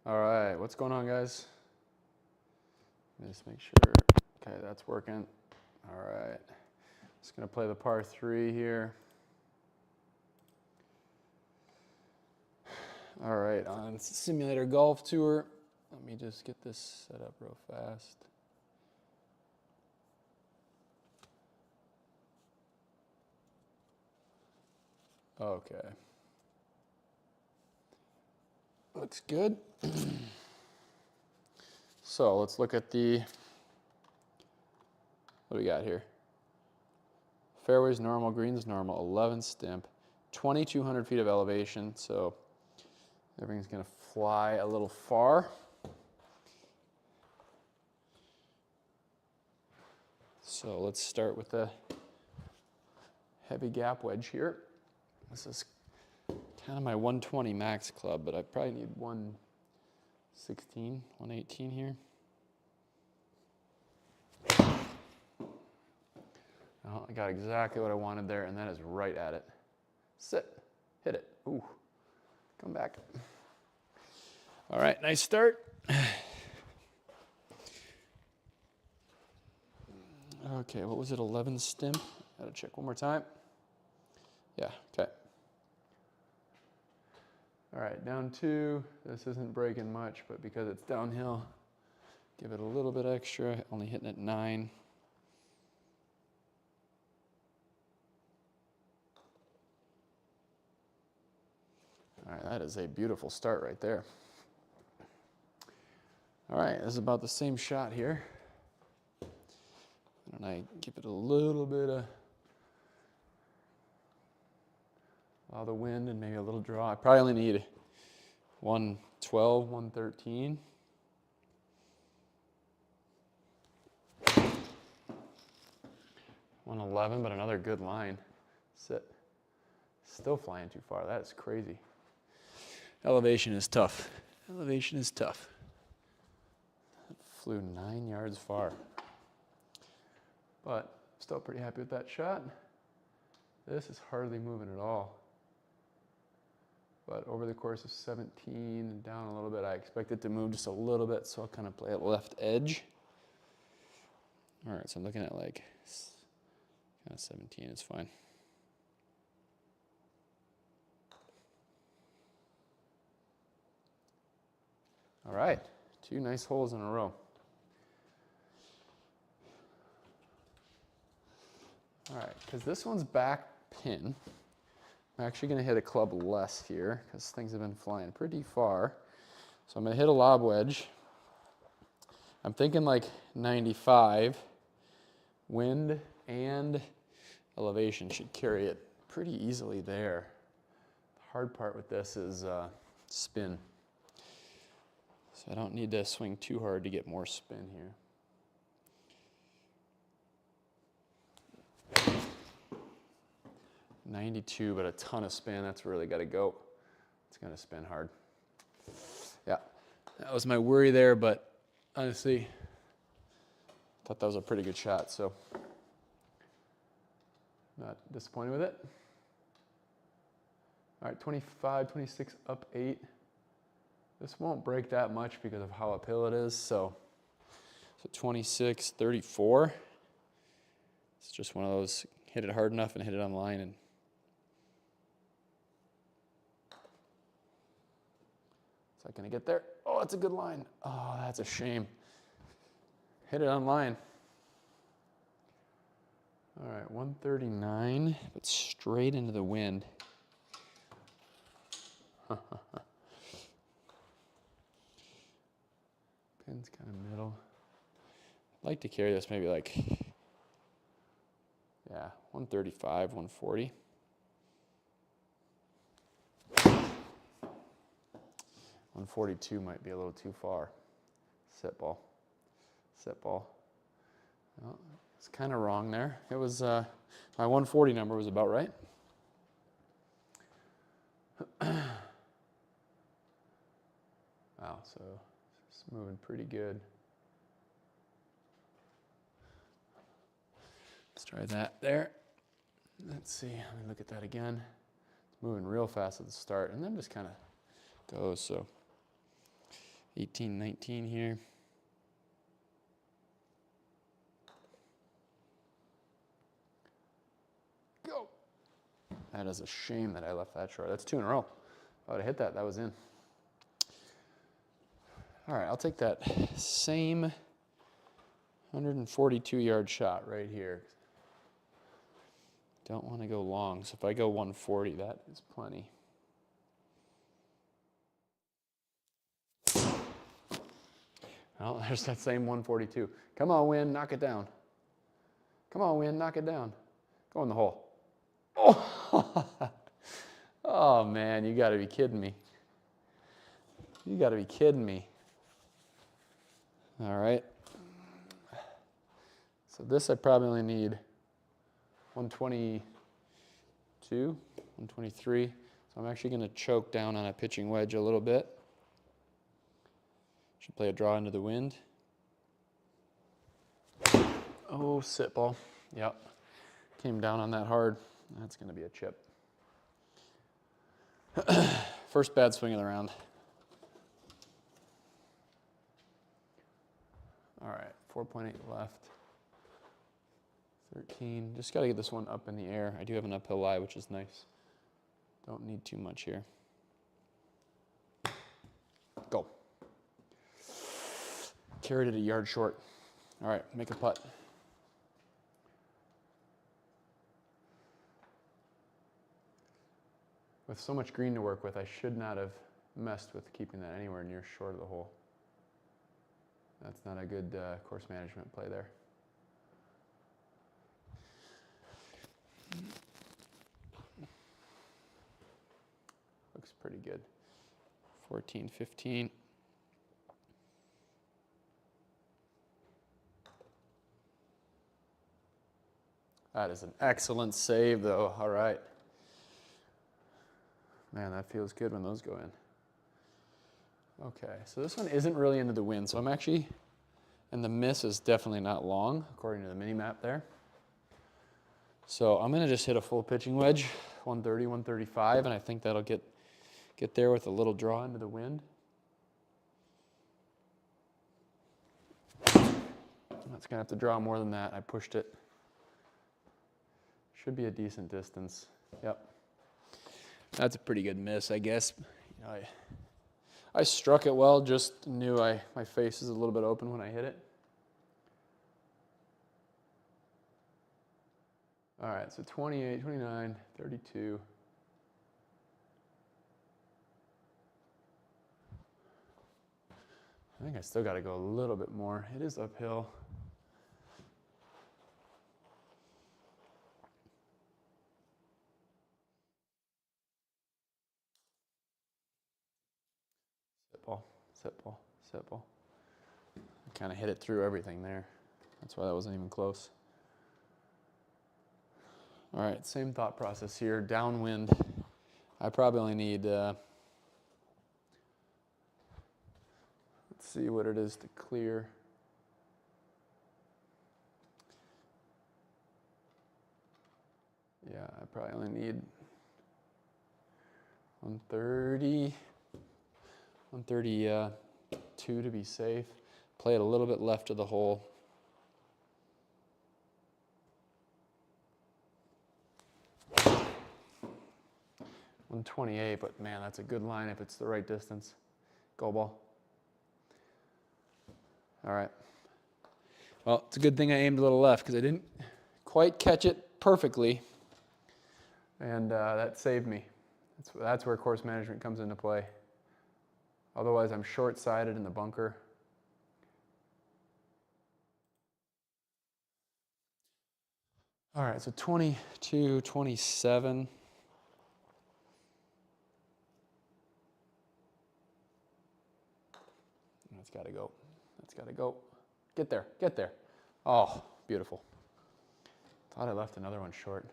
All right, what's going on, guys? Let me just make sure. Okay, that's working. All right, just gonna play the par 3 here. All right, on Simulator Golf Tour. Let me just get this set up real fast. Okay. Looks good. So let's look at the, what do we got here? Fairways normal, greens normal, 11 stimp, 2,200 feet of elevation, so everything's gonna fly a little far. So let's start with the heavy gap wedge here. This is kind of my 120 max club, but I probably need 116, 118 here. Oh, I got exactly what I wanted there, and that is right at it. Sit, hit it. Ooh, come back. All right, nice start. Okay, what was it, 11 stimp? Gotta check one more time. Yeah, okay. All right, down 2. This isn't breaking much, but because it's downhill, give it a little bit extra, only hitting at 9. All right, that is a beautiful start right there. All right, this is about the same shot here. And I give it a little bit of the wind and maybe a little draw. I probably only need 112, 113. $111, but another good line. Sit. Still flying too far. That is crazy. Elevation is tough. Elevation is tough. It flew 9 yards far. But still pretty happy with that shot. This is hardly moving at all. But over the course of 17 and down a little bit, I expect it to move just a little bit, so I'll kind of play at left edge. All right, so I'm looking at like kind of 17 is fine. All right, 2 nice holes in a row. All right, because this one's back pin, I'm actually going to hit a club less here because things have been flying pretty far. So I'm going to hit a lob wedge. I'm thinking like 95. Wind and elevation should carry it pretty easily there. The hard part with this is spin. So I don't need to swing too hard to get more spin here. .92, but a ton of spin. That's really got to go. It's going to spin hard. Yeah, that was my worry there, but honestly, I thought that was a pretty good shot, so not disappointed with it. All right, 25, 26, up 8. This won't break that much because of how uphill it is, so 26, 34. It's just one of those, hit it hard enough and hit it on the line. And is that going to get there? Oh, that's a good line. Oh, that's a shame. Hit it on line. All right, 139, but straight into the wind. Pin's kind of middle. I'd like to carry this maybe like, yeah, 135, 140. .142 might be a little too far. Sit ball. Sit ball. Well, it's kind of wrong there. It was, my 140 number was about right. Wow, so it's moving pretty good. Let's try that there. Let's see, let me look at that again. It's moving real fast at the start and then just kind of goes, so 18, 19 here. Go. That is a shame that I left that short. That's 2 in a row. If I would have hit that, that was in. All right, I'll take that same 142-yard shot right here. Don't want to go long, so if I go 140, that is plenty. Well, there's that same 142. Come on, wind, knock it down. Come on, wind, knock it down. Go in the hole. Oh, oh man, you got to be kidding me. You got to be kidding me. All right. So this I probably only need 122, 123. So I'm actually going to choke down on a pitching wedge a little bit. Should play a draw into the wind. Oh, sit ball. Yep. Came down on that hard. That's going to be a chip. First bad swing of the round. All right, 4.8 left. 13. Just got to get this one up in the air. I do have an uphill lie, which is nice. Don't need too much here. Go. Carried it a yard short. All right, make a putt. With so much green to work with, I should not have messed with keeping that anywhere near short of the hole. That's not a good course management play there. Looks pretty good. 14, 15. That is an excellent save, though. All right. Man, that feels good when those go in. Okay, so this one isn't really into the wind, so I'm actually, and the miss is definitely not long, according to the mini map there. So I'm going to just hit a full pitching wedge, 130, 135, and I think that'll get there with a little draw into the wind. That's going to have to draw more than that. I pushed it. Should be a decent distance. Yep. That's a pretty good miss, I guess. You know, I struck it well, just knew my face is a little bit open when I hit it. All right, so 28, 29, 32. I think I still got to go a little bit more. It is uphill. Sit ball, sit ball, sit ball. I kind of hit it through everything there. That's why that wasn't even close. All right, same thought process here. Downwind. I probably only need, let's see what it is to clear. Yeah, I probably only need 130, 132 to be safe. Play it a little bit left of the hole. .128, but man, that's a good line if it's the right distance. Go ball. All right. Well, it's a good thing I aimed a little left because I didn't quite catch it perfectly, and that saved me. That's where course management comes into play. Otherwise, I'm short-sighted in the bunker. All right, so 22, 27. That's got to go. That's got to go. Get there. Get there. Oh, beautiful. Thought I left another one short.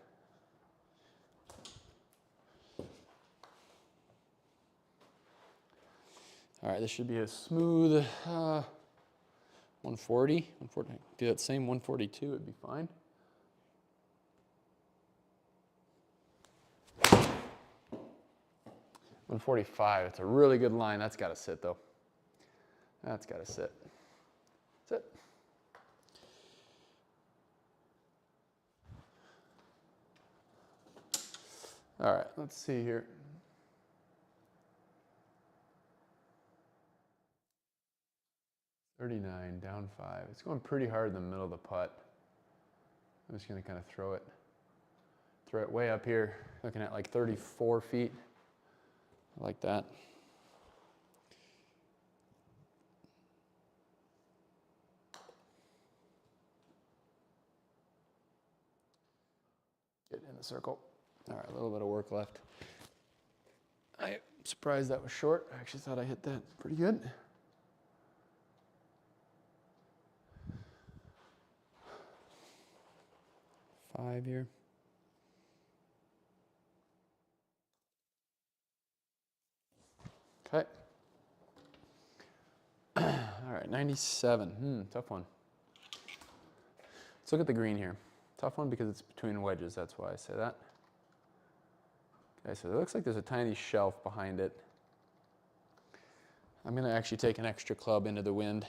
All right, this should be a smooth 140. Do that same 142, it'd be fine. .145, it's a really good line. That's got to sit, though. That's got to sit. Sit. All right, let's see here. $39, down 5. It's going pretty hard in the middle of the putt. I'm just going to kind of throw it way up here, looking at like 34 feet, like that. Get in the circle. All right, a little bit of work left. I'm surprised that was short. I actually thought I hit that pretty good. Five here. Okay. All right, 97. Tough one. Let's look at the green here. Tough one because it's between wedges, that's why I say that. Okay, so it looks like there's a tiny shelf behind it. I'm gonna actually take an extra club into the wind.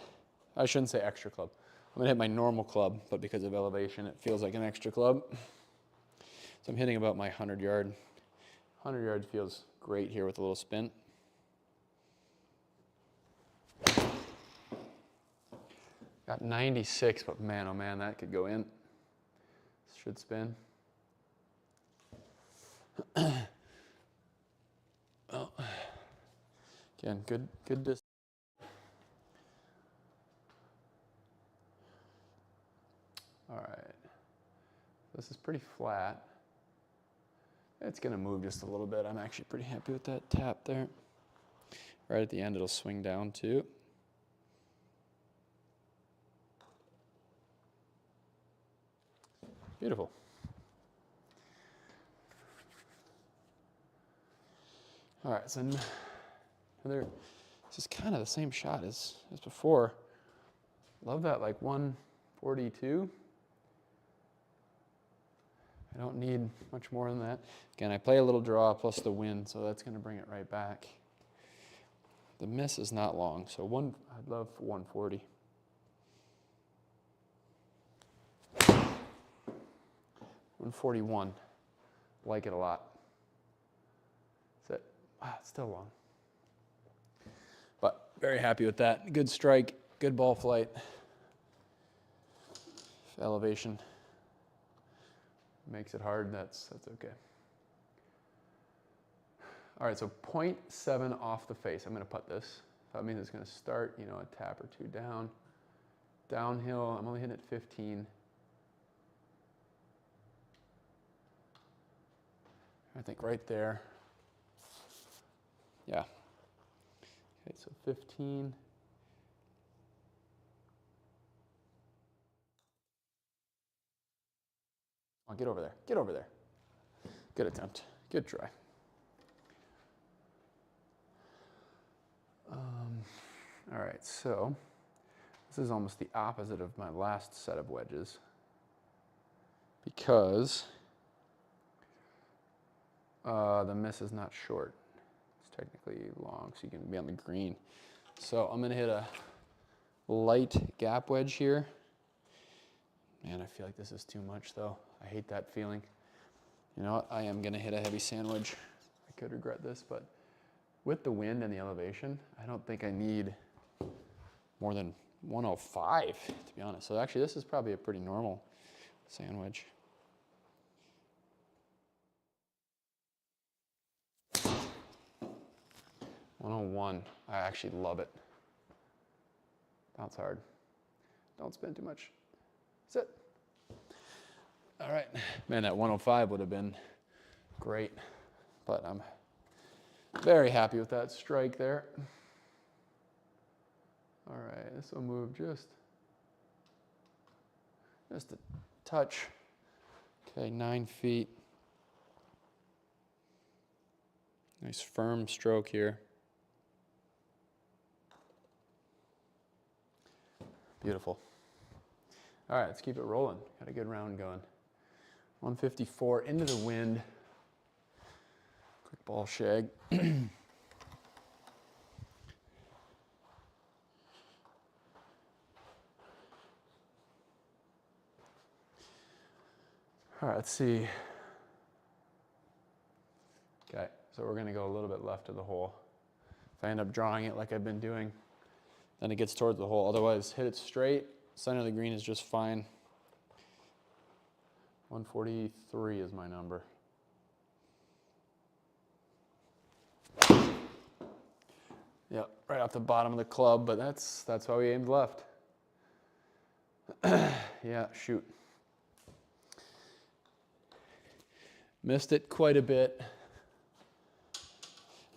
I shouldn't say extra club. I'm gonna hit my normal club, but because of elevation, it feels like an extra club. So I'm hitting about my 100 yard. 100 yard feels great here with a little spin. Got 96, but man, oh man, that could go in. Should spin. Oh. Again, good distance. All right, this is pretty flat. It's gonna move just a little bit. I'm actually pretty happy with that tap there. Right at the end, it'll swing down too. Beautiful. All right, so this is kind of the same shot as before. Love that, like 142. I don't need much more than that. Again, I play a little draw plus the wind, so that's gonna bring it right back. The miss is not long, so I'd love for 140. $141, like it a lot. That's it. Wow, it's still long. But very happy with that. Good strike, good ball flight. If elevation makes it hard, that's okay. All right, so 0.7 off the face. I'm gonna putt this. That means it's gonna start, a tap or two down. Downhill, I'm only hitting at 15. I think right there. Yeah. Okay, so 15. Oh, get over there. Get over there. Good attempt. Good try. All right, so this is almost the opposite of my last set of wedges because the miss is not short. It's technically long, so you can be on the green. So I'm gonna hit a light gap wedge here. Man, I feel like this is too much though. I hate that feeling. You know what, I am gonna hit a heavy sandwich. I could regret this, but with the wind and the elevation, I don't think I need more than 105, to be honest. So actually, this is probably a pretty normal sandwich. $101, I actually love it. Bounce hard. Don't spin too much. Sit. All right, man, that 105 would have been great, but I'm very happy with that strike there. All right, this will move just a touch. Okay, 9 feet. Nice firm stroke here. Beautiful. All right, let's keep it rolling. Got a good round going. 154 into the wind. Quick ball shag. All right, let's see. Okay, so we're gonna go a little bit left of the hole. If I end up drawing it like I've been doing, then it gets towards the hole. Otherwise, hit it straight. Center of the green is just fine. 143 is my number. Yep, right off the bottom of the club, but that's why we aimed left. Yeah, shoot. Missed it quite a bit.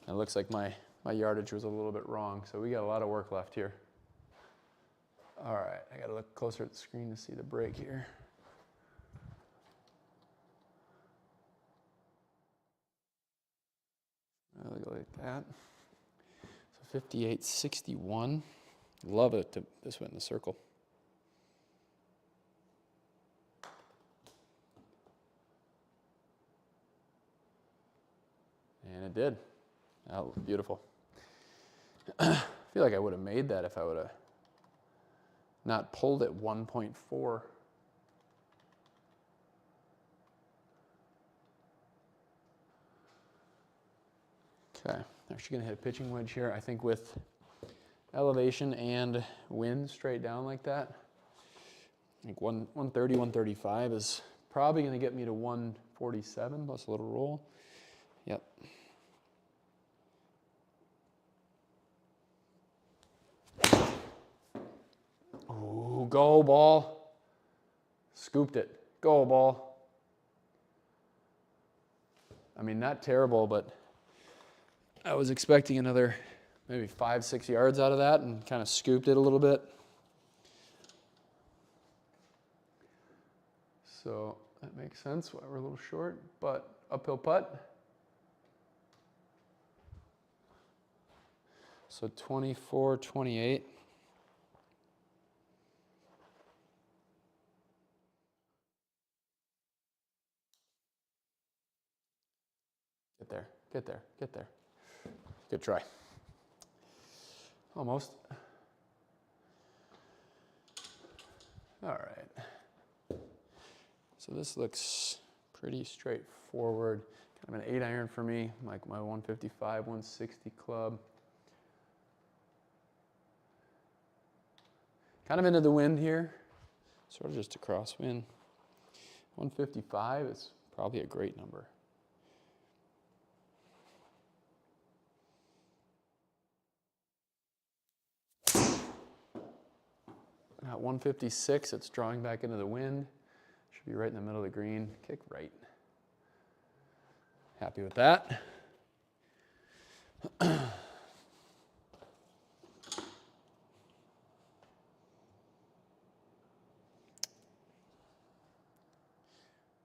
It looks like my yardage was a little bit wrong, so we got a lot of work left here. All right, I gotta look closer at the screen to see the break here. I'll go like that. So 58.61. Love it. This went in the circle. And it did. Oh, beautiful. I feel like I would have made that if I would have not pulled at 1.4. Okay, actually gonna hit a pitching wedge here. I think with elevation and wind straight down like that, I think 130, 135 is probably gonna get me to 147 plus a little roll. Yep. Ooh, go ball. Scooped it. Go ball. I mean, not terrible, but I was expecting another maybe 5-6 yards out of that and kind of scooped it a little bit. So that makes sense why we're a little short, but uphill putt. So 24-28. Get there, get there, get there. Good try. Almost. All right. So this looks pretty straightforward. Kind of an 8-iron for me, like my 155, 160 club. Kind of into the wind here, sort of just a crosswind. 155 is probably a great number. At 156, it's drawing back into the wind. Should be right in the middle of the green. Kick right. Happy with that.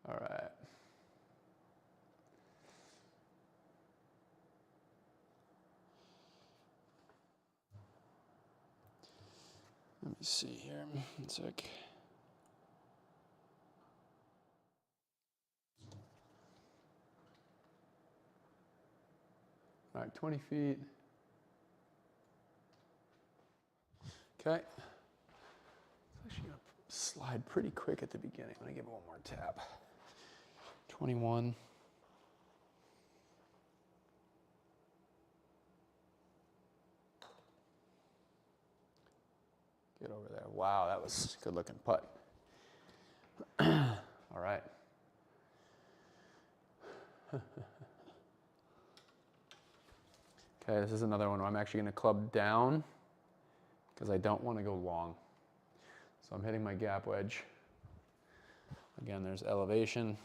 All right. Let me see here. One sec. All right, 20 feet. Okay. It's actually going to slide pretty quick at the beginning. I'm going to give it one more tap. 21. Get over there. Wow, that was a good looking putt. All right. Okay, this is another one where I'm actually going to club down because I don't want to go long. So I'm hitting my gap wedge. Again, there's elevation.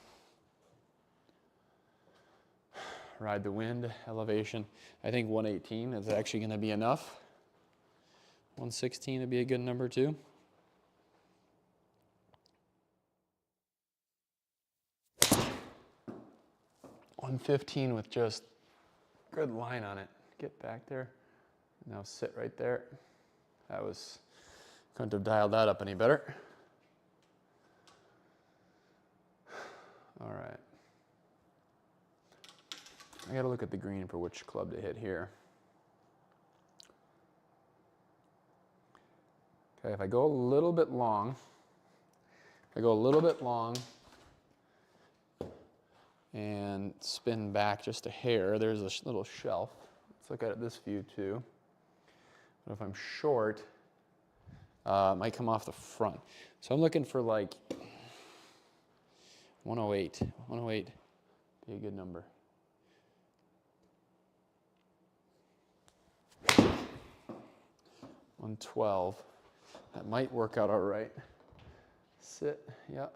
Ride the wind, elevation. I think 118 is actually going to be enough. 116 would be a good number too. $115 with just good line on it. Get back there. Now sit right there. That was, couldn't have dialed that up any better. All right. I gotta look at the green for which club to hit here. Okay, if I go a little bit long, and spin back just a hair. There's a little shelf. Let's look at this view too. But if I'm short, it might come off the front. So I'm looking for like 108. 108 be a good number. $112. That might work out all right. Sit, yeah.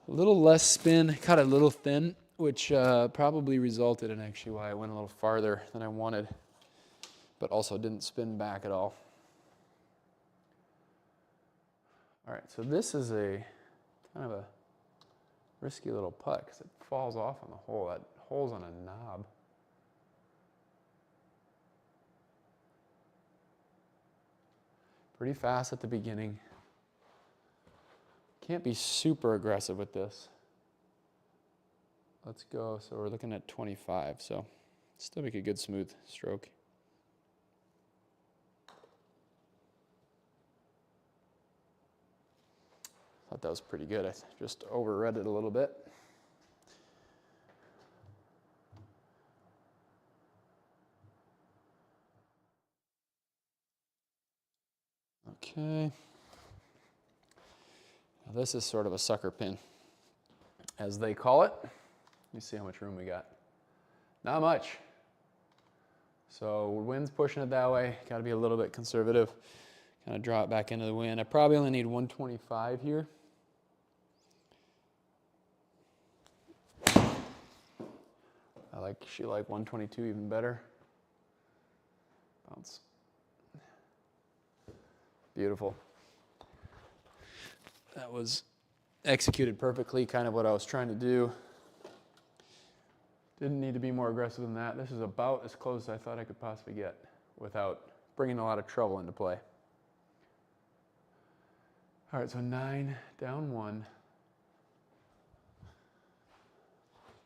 A little less spin, cut a little thin, which probably resulted in actually why I went a little farther than I wanted, but also didn't spin back at all. All right, so this is a kind of a risky little putt because it falls off on the hole. That hole's on a knob. Pretty fast at the beginning. Can't be super aggressive with this. Let's go, so we're looking at 25, so still make a good smooth stroke. Thought that was pretty good. I just overread it a little bit. Okay. Now this is sort of a sucker pin, as they call it. Let me see how much room we got. Not much. So wind's pushing it that way. Got to be a little bit conservative. Kind of draw it back into the wind. I probably only need 125 here. I actually like 122 even better. Bounce. Beautiful. That was executed perfectly, kind of what I was trying to do. Didn't need to be more aggressive than that. This is about as close as I thought I could possibly get without bringing a lot of trouble into play. All right, so 9, down 1.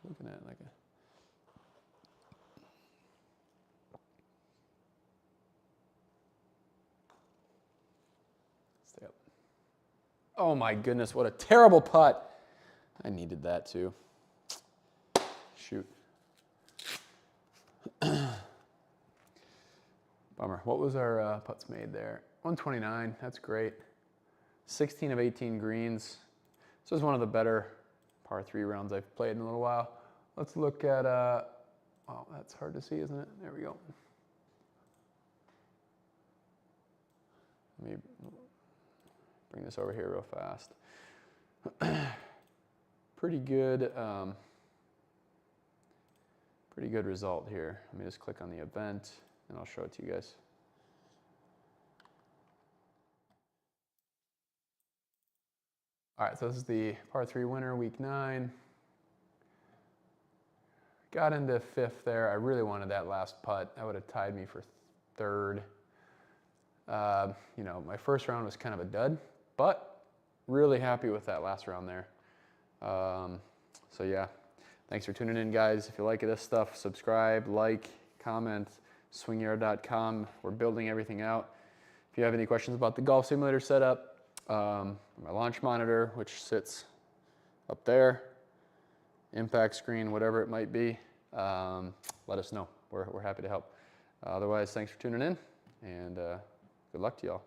Looking at it like a... Stay up. Oh my goodness, what a terrible putt. I needed that too. Shoot. Bummer. What was our putts made there? 129, that's great. 16 of 18 greens. This was one of the better par 3 rounds I've played in a little while. Let's look at, oh, that's hard to see, isn't it? There we go. Let me bring this over here real fast. Pretty good result here. Let me just click on the event and I'll show it to you guys. All right, so this is the par 3 winner, week 9. Got into 5th there. I really wanted that last putt. That would have tied me for 3rd. You know, my first round was kind of a dud, but really happy with that last round there. So yeah, thanks for tuning in, guys. If you like this stuff, subscribe, like, comment, swingyard.com. We're building everything out. If you have any questions about the golf simulator setup, my launch monitor, which sits up there, impact screen, whatever it might be, let us know. We're happy to help. Otherwise, thanks for tuning in, and good luck to y'all.